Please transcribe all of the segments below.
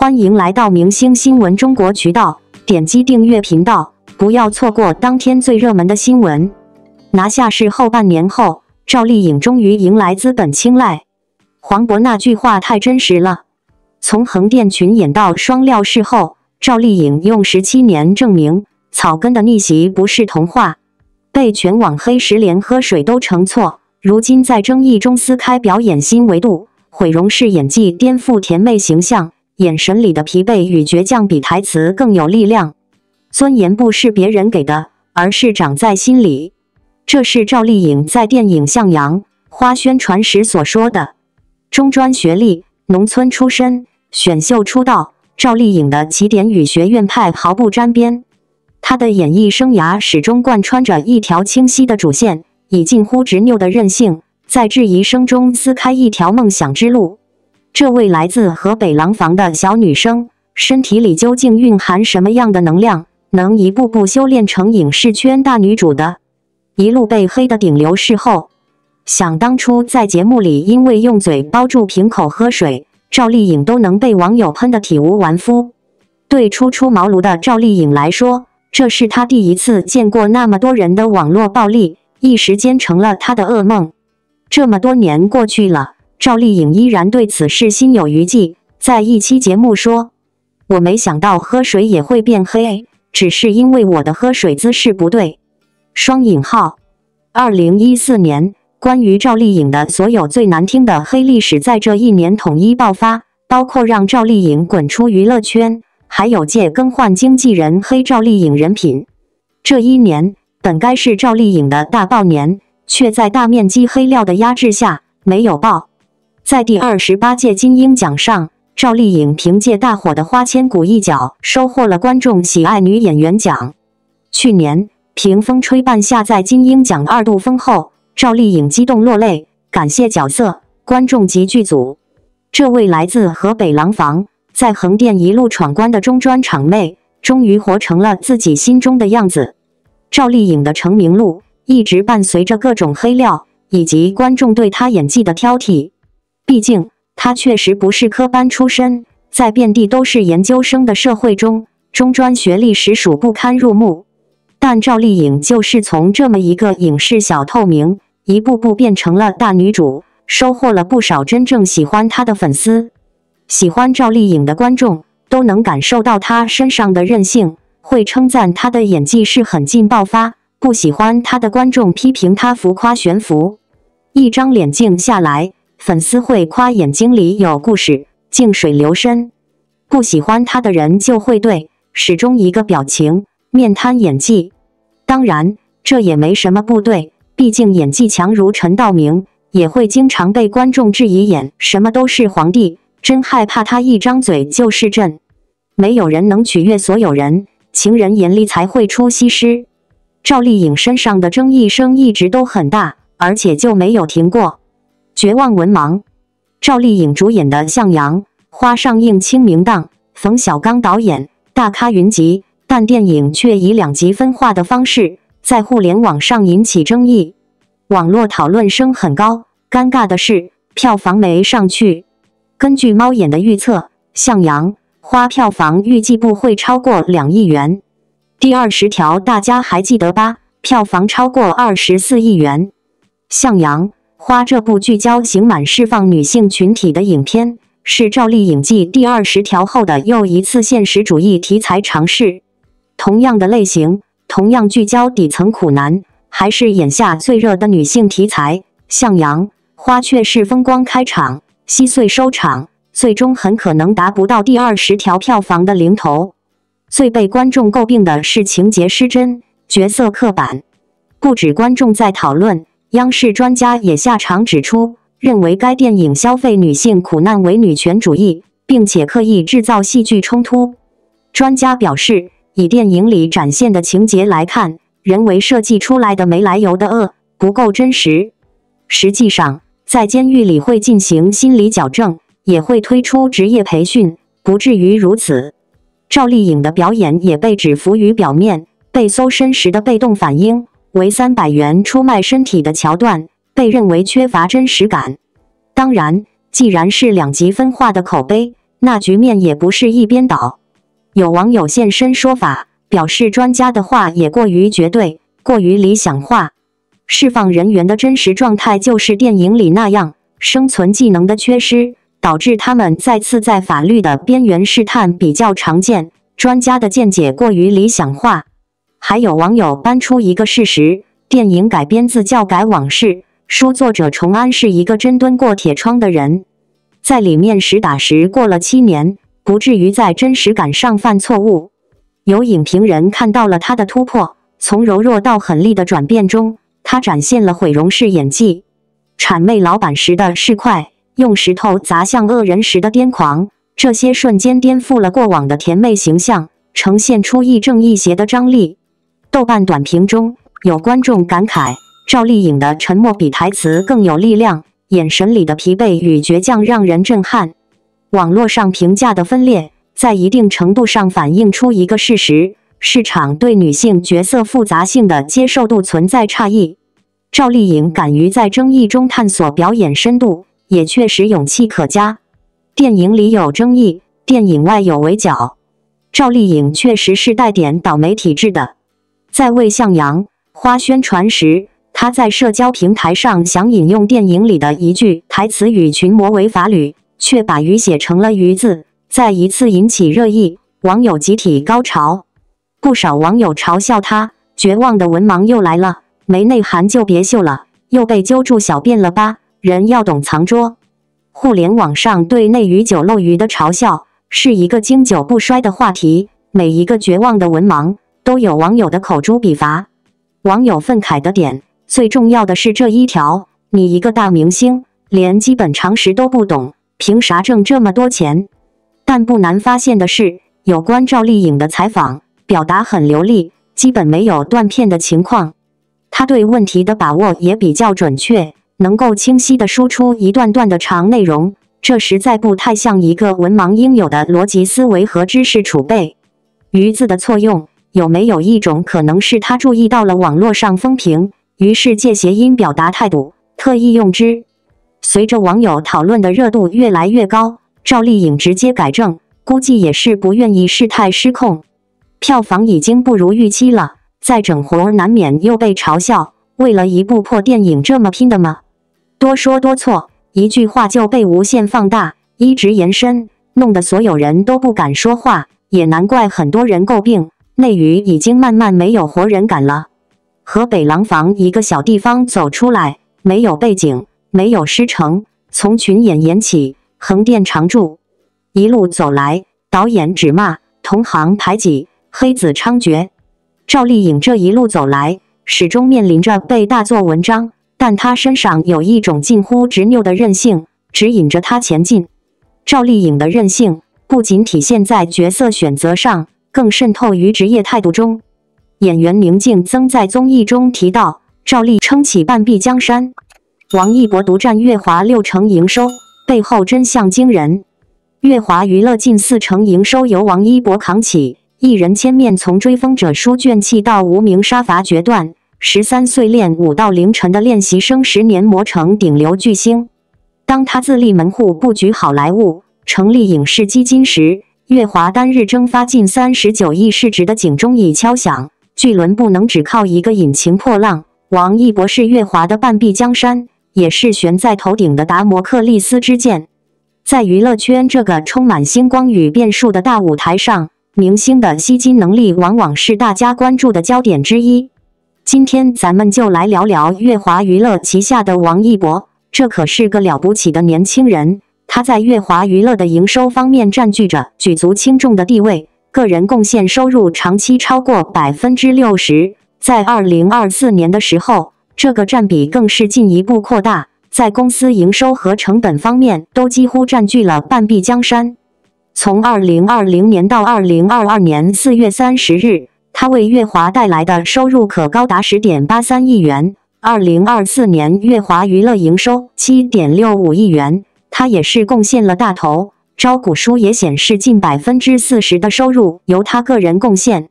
欢迎来到明星新闻中国渠道，点击订阅频道，不要错过当天最热门的新闻。拿下市后半年后，赵丽颖终于迎来资本青睐。黄渤那句话太真实了。从横店群演到双料视后，赵丽颖用17年证明草根的逆袭不是童话。被全网黑10连喝水都成错，如今在争议中撕开表演新维度，毁容式演技颠覆甜妹形象，眼神里的疲惫与倔强比台词更有力量。尊严不是别人给的，而是长在心里。这是赵丽颖在电影《向阳花》宣传时所说的。中专学历，农村出身，选秀出道，赵丽颖的起点与学院派毫不沾边。她的演艺生涯始终贯穿着一条清晰的主线，以近乎执拗的韧性，在质疑声中撕开一条梦想之路。这位来自河北廊坊的小女生，身体里究竟蕴含什么样的能量，能一步步修炼成影视圈大女主的？一路被黑的顶流视后，想当初在节目里因为用嘴包住瓶口喝水，赵丽颖都能被网友喷得体无完肤。对初出茅庐的赵丽颖来说，这是她第一次见过那么多人的网络暴力，一时间成了她的噩梦。这么多年过去了，赵丽颖依然对此事心有余悸，在一期节目说：“我没想到喝水也会变黑，只是因为我的喝水姿势不对。”双引号。2014年，关于赵丽颖的所有最难听的黑历史在这一年统一爆发，包括让赵丽颖滚出娱乐圈，还有借更换经纪人黑赵丽颖人品。这一年本该是赵丽颖的大爆年，却在大面积黑料的压制下没有爆。在第28届金鹰奖上，赵丽颖凭借大火的花千骨一角收获了观众喜爱女演员奖。去年凭风吹半夏在金鹰奖2度封后，赵丽颖激动落泪，感谢角色、观众及剧组。这位来自河北廊坊，在横店一路闯关的中专场妹，终于活成了自己心中的样子。赵丽颖的成名路一直伴随着各种黑料，以及观众对她演技的挑剔。毕竟，她确实不是科班出身，在遍地都是研究生的社会中，中专学历实属不堪入目。但赵丽颖就是从这么一个影视小透明，一步步变成了大女主，收获了不少真正喜欢她的粉丝。喜欢赵丽颖的观众都能感受到她身上的韧性，会称赞她的演技是狠劲爆发，不喜欢她的观众批评她浮夸悬浮。一张脸静下来，粉丝会夸眼睛里有故事，静水流深。不喜欢她的人就会对始终一个表情面瘫演技。当然，这也没什么不对，毕竟演技强如陈道明，也会经常被观众质疑演什么都是皇帝，真害怕他一张嘴就是朕。没有人能取悦所有人，情人眼里才会出西施。赵丽颖身上的争议声一直都很大，而且就没有停过。绝望文盲。赵丽颖主演的《向阳花》上映清明档，冯小刚导演，大咖云集，但电影却以2极分化的方式在互联网上引起争议，网络讨论声很高。尴尬的是，票房没上去。根据猫眼的预测，《向阳花》票房预计不会超过2亿元。第20条大家还记得吧？票房超过24亿元。《向阳花》这部聚焦刑满释放女性群体的影片，是赵丽颖继第20条后的又一次现实主义题材尝试。同样的类型，同样聚焦底层苦难，还是眼下最热的女性题材，《向阳花》却是风光开场，稀碎收场，最终很可能达不到第20条票房的零头。最被观众诟病的是情节失真，角色刻板。不止观众在讨论，央视专家也下场指出，认为该电影消费女性苦难为女权主义，并且刻意制造戏剧冲突。专家表示，以电影里展现的情节来看，人为设计出来的没来由的恶不够真实。实际上，在监狱里会进行心理矫正，也会推出职业培训，不至于如此。赵丽颖的表演也被指浮于表面，被搜身时的被动反应，为300元出卖身体的桥段，被认为缺乏真实感。当然，既然是2极分化的口碑，那局面也不是一边倒。有网友现身说法，表示专家的话也过于绝对，过于理想化。释放人员的真实状态就是电影里那样，生存技能的缺失，导致他们再次在法律的边缘试探比较常见，专家的见解过于理想化。还有网友搬出一个事实，电影改编自教改往事，书作者崇安是一个真蹲过铁窗的人，在里面实打实过了7年，不至于在真实感上犯错误。有影评人看到了他的突破，从柔弱到狠厉的转变中，他展现了毁容式演技，谄媚老板时的市侩，用石头砸向恶人时的癫狂，这些瞬间颠覆了过往的甜妹形象，呈现出亦正亦邪的张力。豆瓣短评中有观众感慨，赵丽颖的沉默比台词更有力量，眼神里的疲惫与倔强让人震撼。网络上评价的分裂，在一定程度上反映出一个事实：市场对女性角色复杂性的接受度存在差异。赵丽颖敢于在争议中探索表演深度，也确实勇气可嘉。电影里有争议，电影外有围剿。赵丽颖确实是带点倒霉体质的。在为向阳花宣传时，她在社交平台上想引用电影里的一句台词与群魔为法侣，却把鱼写成了鱼字，再一次引起热议，网友集体高潮。不少网友嘲笑她，绝望的文盲又来了，没内涵就别秀了，又被揪住小便了吧，人要懂藏拙。互联网上对内娱酒漏鱼的嘲笑，是一个经久不衰的话题，每一个绝望的文盲都有网友的口诛笔伐。网友愤慨的点，最重要的是这一条：你一个大明星，连基本常识都不懂，凭啥挣这么多钱？但不难发现的是，有关赵丽颖的采访表达很流利，基本没有断片的情况。她对问题的把握也比较准确，能够清晰地输出一段段的长内容，这实在不太像一个文盲应有的逻辑思维和知识储备。鱼字的错用，有没有一种可能是他注意到了网络上风评，于是借谐音表达态度，特意用之？随着网友讨论的热度越来越高，赵丽颖直接改正，估计也是不愿意事态失控。票房已经不如预期了，再整活难免又被嘲笑，为了一部破电影这么拼的吗？多说多错，一句话就被无限放大，一直延伸，弄得所有人都不敢说话，也难怪很多人诟病，内娱已经慢慢没有活人感了。河北廊坊一个小地方走出来，没有背景，没有师承，从群演演起，横店常驻，一路走来，导演只骂，同行排挤，黑子猖獗。赵丽颖这一路走来，始终面临着被大做文章，但她身上有一种近乎执拗的韧性，指引着她前进。赵丽颖的韧性不仅体现在角色选择上，更渗透于职业态度中。演员宁静曾在综艺中提到，赵丽撑起半壁江山，王一博独占乐华60%营收，背后真相惊人。乐华娱乐近40%营收由王一博扛起，艺人千面从追风者书卷气到无名杀伐决断，13岁练舞到凌晨的练习生10年磨成顶流巨星。当他自立门户布局好莱坞，成立影视基金时，乐华单日蒸发近39亿市值的警钟已敲响，巨轮不能只靠一个引擎破浪。王一博是乐华的半壁江山，也是悬在头顶的达摩克利斯之剑。在娱乐圈这个充满星光与变数的大舞台上，明星的吸金能力往往是大家关注的焦点之一。今天咱们就来聊聊乐华娱乐旗下的王一博，这可是个了不起的年轻人。他在乐华娱乐的营收方面占据着举足轻重的地位，个人贡献收入长期超过60%，在2024年的时候，这个占比更是进一步扩大，在公司营收和成本方面都几乎占据了半壁江山。从2020年到2022年4月30日，他为乐华带来的收入可高达10.83亿元，2024年乐华娱乐营收7.65亿元，他也是贡献了大头。招股书也显示，近40%的收入由他个人贡献。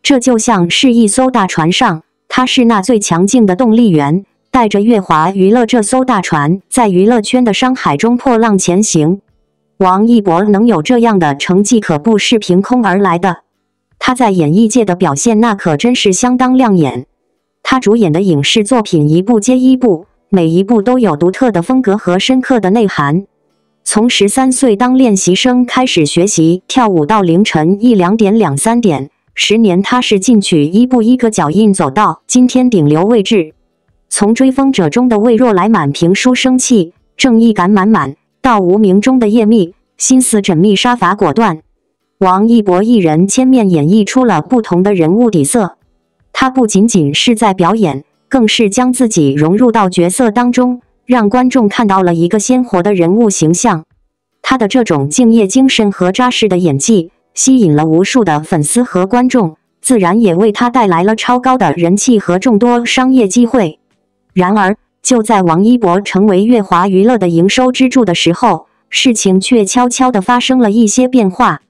这就像是一艘大船上，他是那最强劲的动力源，带着乐华娱乐这艘大船，在娱乐圈的商海中破浪前行。王一博能有这样的成绩，可不是凭空而来的。他在演艺界的表现那可真是相当亮眼。他主演的影视作品一部接一部，每一部都有独特的风格和深刻的内涵。从13岁当练习生开始学习跳舞，到凌晨1、2点、2、3点，10年踏实进取，一步一个脚印走到今天顶流位置。从追风者中的魏若来满屏书生气，正义感满满，到无名中的叶密，心思缜密，杀伐果断。王一博一人千面演绎出了不同的人物底色。他不仅仅是在表演，更是将自己融入到角色当中，让观众看到了一个鲜活的人物形象。他的这种敬业精神和扎实的演技，吸引了无数的粉丝和观众，自然也为他带来了超高的人气和众多商业机会。然而，就在王一博成为乐华娱乐的营收支柱的时候，事情却悄悄地发生了一些变化。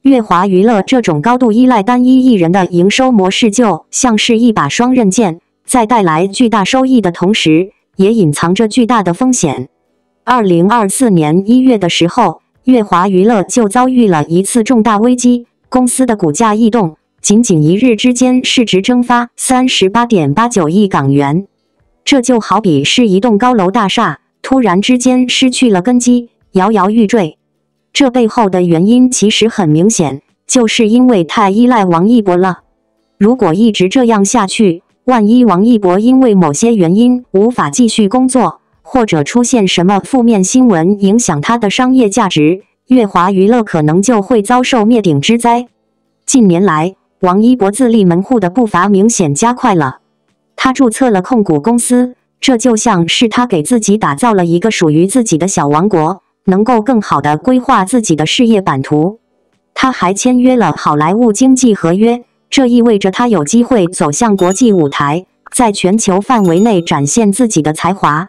乐华娱乐这种高度依赖单一艺人的营收模式，就像是一把双刃剑，在带来巨大收益的同时，也隐藏着巨大的风险。2024年1月的时候，乐华娱乐就遭遇了一次重大危机，公司的股价异动，仅仅一日之间市值蒸发 38.89 亿港元。这就好比是一栋高楼大厦，突然之间失去了根基，摇摇欲坠。这背后的原因其实很明显，就是因为太依赖王一博了。如果一直这样下去，万一王一博因为某些原因无法继续工作，或者出现什么负面新闻影响他的商业价值，乐华娱乐可能就会遭受灭顶之灾。近年来，王一博自立门户的步伐明显加快了。他注册了控股公司，这就像是他给自己打造了一个属于自己的小王国，能够更好地规划自己的事业版图。他还签约了好莱坞经纪合约，这意味着他有机会走向国际舞台，在全球范围内展现自己的才华。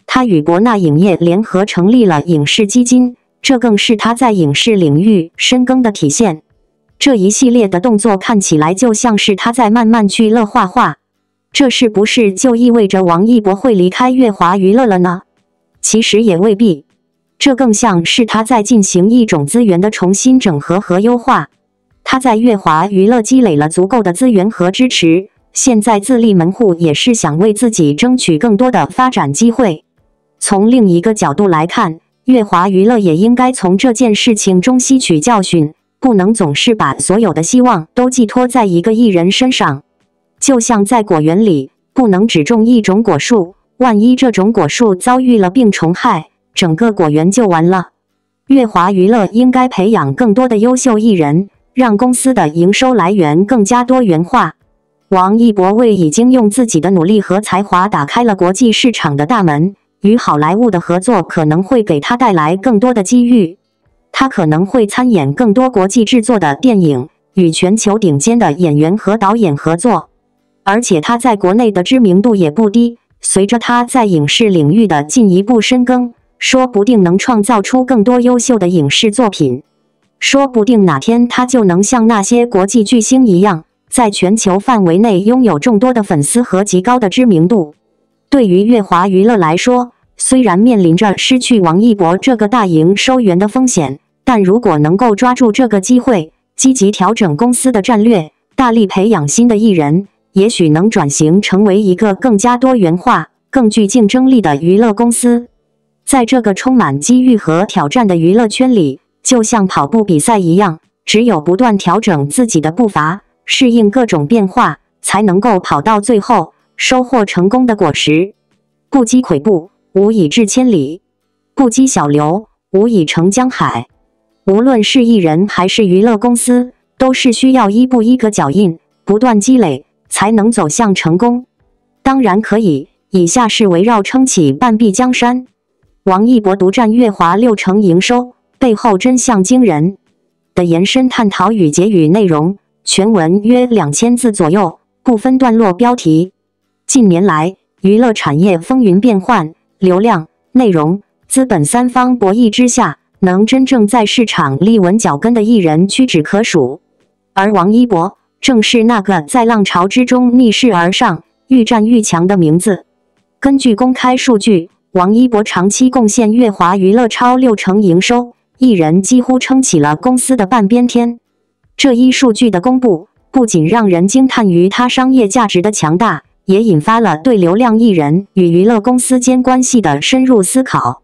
他与博纳影业联合成立了影视基金，这更是他在影视领域深耕的体现。这一系列的动作看起来就像是他在慢慢去乐化化。这是不是就意味着王一博会离开乐华娱乐了呢？其实也未必，这更像是他在进行一种资源的重新整合和优化。他在乐华娱乐积累了足够的资源和支持，现在自立门户也是想为自己争取更多的发展机会。从另一个角度来看，乐华娱乐也应该从这件事情中吸取教训，不能总是把所有的希望都寄托在一个艺人身上。就像在果园里，不能只种一种果树，万一这种果树遭遇了病虫害，整个果园就完了。乐华娱乐应该培养更多的优秀艺人，让公司的营收来源更加多元化。王一博为已经用自己的努力和才华打开了国际市场的大门，与好莱坞的合作可能会给他带来更多的机遇。他可能会参演更多国际制作的电影，与全球顶尖的演员和导演合作。而且他在国内的知名度也不低，随着他在影视领域的进一步深耕，说不定能创造出更多优秀的影视作品。说不定哪天他就能像那些国际巨星一样，在全球范围内拥有众多的粉丝和极高的知名度。对于乐华娱乐来说，虽然面临着失去王一博这个大营收源的风险，但如果能够抓住这个机会，积极调整公司的战略，大力培养新的艺人，也许能转型成为一个更加多元化、更具竞争力的娱乐公司。在这个充满机遇和挑战的娱乐圈里，就像跑步比赛一样，只有不断调整自己的步伐，适应各种变化，才能够跑到最后，收获成功的果实。不积跬步，无以至千里；不积小流，无以成江海。无论是艺人还是娱乐公司，都是需要一步一个脚印，不断积累，才能走向成功。当然可以，以下是围绕撑起半壁江山。王一博独占乐华60%营收，背后真相惊人的延伸探讨与结语内容，全文约2000字左右，不分段落标题。近年来，娱乐产业风云变幻，流量、内容、资本三方博弈之下，能真正在市场立稳脚跟的艺人屈指可数。而王一博正是那个在浪潮之中逆势而上、愈战愈强的名字。根据公开数据，王一博长期贡献乐华娱乐超60%营收，艺人几乎撑起了公司的半边天。这一数据的公布，不仅让人惊叹于它商业价值的强大，也引发了对流量艺人与娱乐公司间关系的深入思考。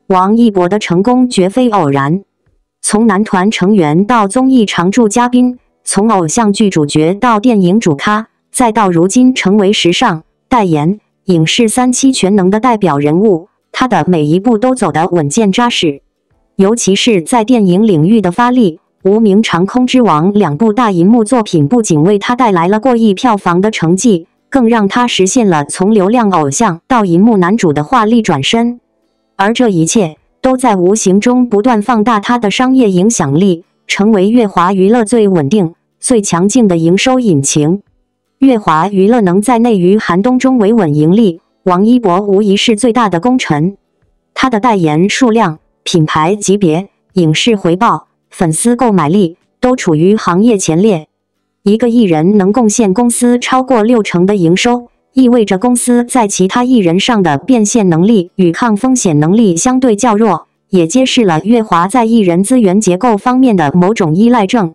王一博的成功绝非偶然，从男团成员到综艺常驻嘉宾，从偶像剧主角到电影主咖，再到如今成为时尚、代言、影视三栖全能的代表人物，他的每一步都走得稳健扎实。尤其是在电影领域的发力，《无名长空之王》2部大银幕作品不仅为他带来了过亿票房的成绩，更让他实现了从流量偶像到银幕男主的华丽转身。而这一切都在无形中不断放大他的商业影响力，成为乐华娱乐最稳定、最强劲的营收引擎。乐华娱乐能在内娱寒冬中维稳盈利，王一博无疑是最大的功臣。他的代言数量、品牌级别、影视回报、粉丝购买力都处于行业前列。一个艺人能贡献公司超过60%的营收，意味着公司在其他艺人上的变现能力与抗风险能力相对较弱，也揭示了乐华在艺人资源结构方面的某种依赖症。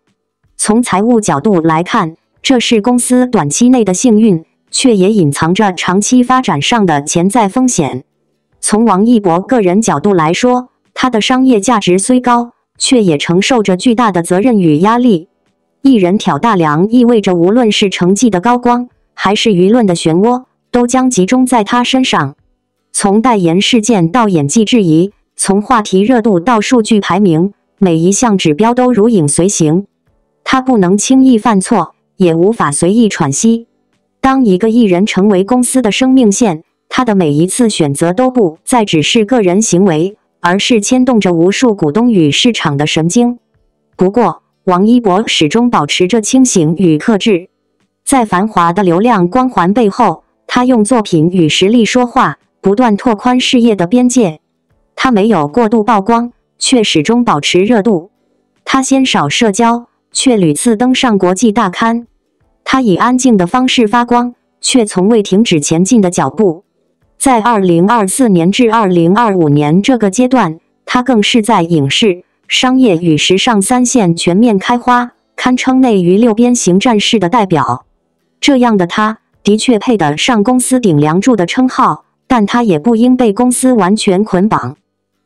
从财务角度来看，这是公司短期内的幸运，却也隐藏着长期发展上的潜在风险。从王一博个人角度来说，他的商业价值虽高，却也承受着巨大的责任与压力。艺人挑大梁意味着无论是成绩的高光，还是舆论的漩涡，都将集中在他身上。从代言事件到演技质疑，从话题热度到数据排名，每一项指标都如影随形。他不能轻易犯错，也无法随意喘息。当一个艺人成为公司的生命线，他的每一次选择都不再只是个人行为，而是牵动着无数股东与市场的神经。不过，王一博始终保持着清醒与克制。在繁华的流量光环背后，他用作品与实力说话，不断拓宽事业的边界。他没有过度曝光，却始终保持热度。他鲜少社交，却屡次登上国际大刊。他以安静的方式发光，却从未停止前进的脚步。在2024年至2025年这个阶段，他更是在影视、商业与时尚3线全面开花，堪称内娱6边形战士的代表。这样的他，的确配得上公司顶梁柱的称号，但他也不应被公司完全捆绑。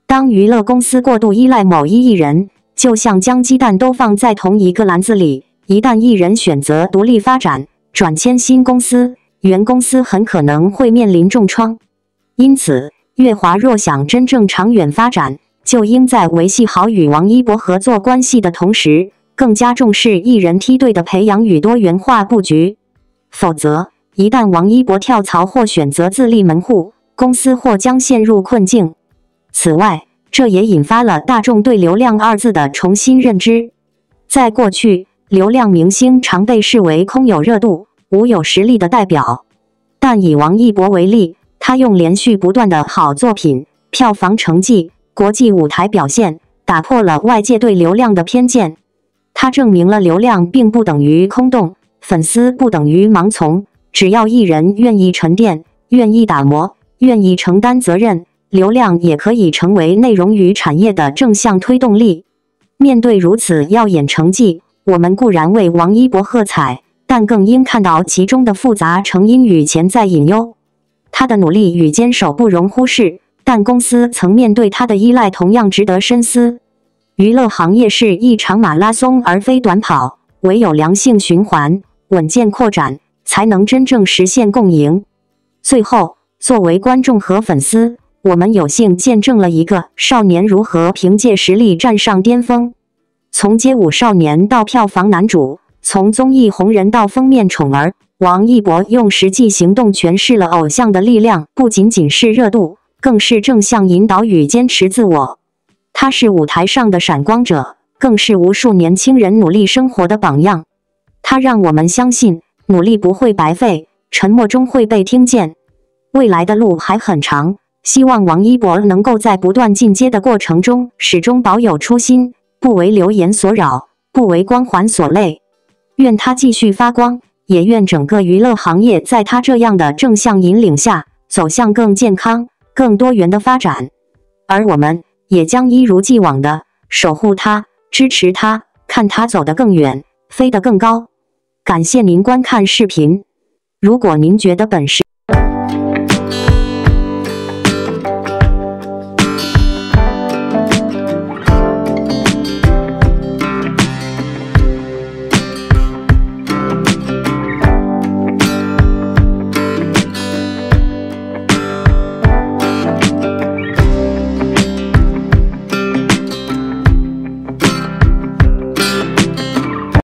当娱乐公司过度依赖某一艺人，就像将鸡蛋都放在同一个篮子里，一旦艺人选择独立发展，转签新公司，原公司很可能会面临重创。因此，乐华若想真正长远发展，就应在维系好与王一博合作关系的同时，更加重视艺人梯队的培养与多元化布局。否则，一旦王一博跳槽或选择自立门户，公司或将陷入困境。此外，这也引发了大众对流量2字的重新认知。在过去，流量明星常被视为空有热度、无有实力的代表。但以王一博为例，他用连续不断的好作品、票房成绩、国际舞台表现，打破了外界对流量的偏见。他证明了流量并不等于空洞，粉丝不等于盲从，只要艺人愿意沉淀、愿意打磨、愿意承担责任，流量也可以成为内容与产业的正向推动力。面对如此耀眼成绩，我们固然为王一博喝彩，但更应看到其中的复杂成因与潜在隐忧。他的努力与坚守不容忽视，但公司层面对他的依赖同样值得深思。娱乐行业是一场马拉松而非短跑，唯有良性循环、稳健扩展，才能真正实现共赢。最后，作为观众和粉丝，我们有幸见证了一个少年如何凭借实力站上巅峰。从街舞少年到票房男主，从综艺红人到封面宠儿，王一博用实际行动诠释了偶像的力量，不仅仅是热度，更是正向引导与坚持自我。他是舞台上的闪光者，更是无数年轻人努力生活的榜样。他让我们相信，努力不会白费，沉默中会被听见。未来的路还很长，希望王一博能够在不断进阶的过程中，始终保有初心，不为流言所扰，不为光环所累。愿他继续发光，也愿整个娱乐行业在他这样的正向引领下，走向更健康、更多元的发展。而我们也将一如既往的守护它，支持它，看它走得更远，飞得更高。感谢您观看视频。如果您觉得本视